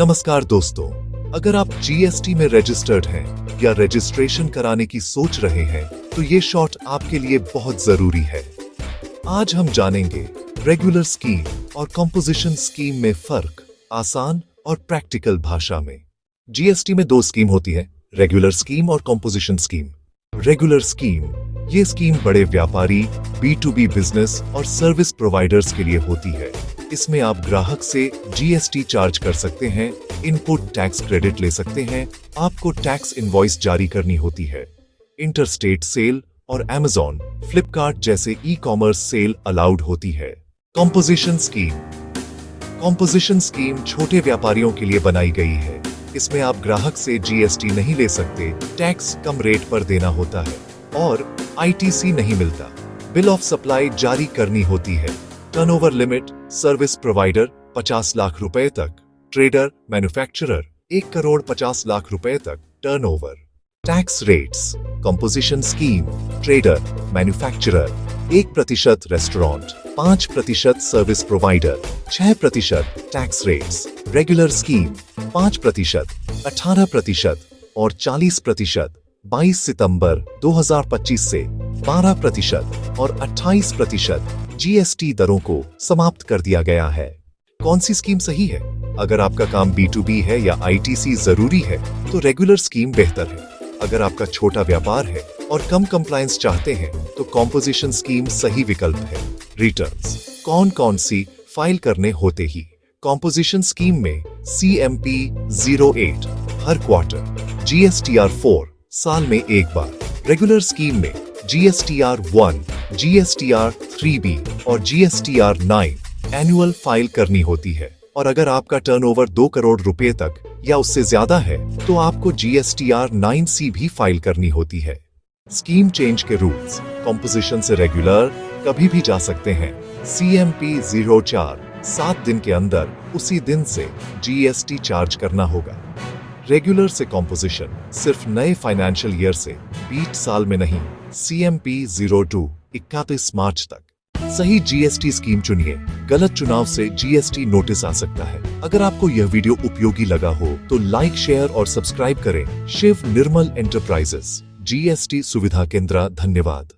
नमस्कार दोस्तों, अगर आप जीएसटी में रजिस्टर्ड हैं या रजिस्ट्रेशन कराने की सोच रहे हैं तो ये शॉर्ट आपके लिए बहुत जरूरी है। आज हम जानेंगे रेगुलर स्कीम और कंपोजिशन स्कीम में फर्क, आसान और प्रैक्टिकल भाषा में। जीएसटी में दो स्कीम होती है, रेगुलर स्कीम और कंपोजिशन स्कीम। रेगुलर स्कीम ये स्कीम बड़े व्यापारी, B2B बिजनेस और सर्विस प्रोवाइडर्स के लिए होती है। इसमें आप ग्राहक से जीएसटी चार्ज कर सकते हैं, इनपुट टैक्स क्रेडिट ले सकते हैं, आपको टैक्स इनवॉइस जारी करनी होती है। इंटरस्टेट सेल और Amazon, फ्लिपकार्ट जैसे ई-कॉमर्स सेल अलाउड होती है। कंपोजिशन स्कीम छोटे व्यापारियों के लिए बनाई गई है। इसमें आप ग्राहक से जीएसटी नहीं ले सकते, टैक्स कम रेट पर देना होता है और ITC नहीं मिलता। बिल ऑफ सप्लाई जारी करनी होती है। Turnover limit service provider 50 lakh रुपए तक, ट्रेडर मैन्युफैक्चरर 1 करोड़ 50 लाख रुपए तक turnover. Tax rates composition scheme, trader manufacturer 1% restaurant, 5% service provider, 6% tax rates. Regular scheme 5%, 18% और 40%। 22 सितंबर 2025 से 12% और 28% जीएसटी दरों को समाप्त कर दिया गया है। कौन सी स्कीम सही है? अगर आपका काम B2B है या ITC जरूरी है तो रेगुलर स्कीम बेहतर है। अगर आपका छोटा व्यापार है और कम कंप्लायंस चाहते हैं तो कंपोजिशन स्कीम सही विकल्प है। रिटर्न्स कौन सी फाइल करने होते ही? कंपोजिशन स्कीम में CMP 08 हर क्वार्टर, GSTR 4 साल में एक बार। रेगुलर स्कीम में GSTR 1, GSTR 3B और GSTR 9 एनुअल फाइल करनी होती है। और अगर आपका टर्नओवर 2 करोड़ रुपए तक या उससे ज्यादा है तो आपको GSTR 9C भी फाइल करनी होती है। स्कीम चेंज के रूल्स, कंपोजिशन से रेगुलर कभी भी जा सकते हैं। CMP 04 7 दिन के अंदर उसी दिन से GST चार्ज करना होगा। रेगुलर से कंपोजिशन सिर्फ नए फाइनेंशियल ईयर से 20 साल में नहीं, CMP 02 31 मार्च तक। सही जीएसटी स्कीम चुनिए, गलत चुनाव से जीएसटी नोटिस आ सकता है। अगर आपको यह वीडियो उपयोगी लगा हो तो लाइक, शेयर और सब्सक्राइब करें। शिव निर्मल एंटरप्राइजेस, जीएसटी सुविधा केंद्र। धन्यवाद।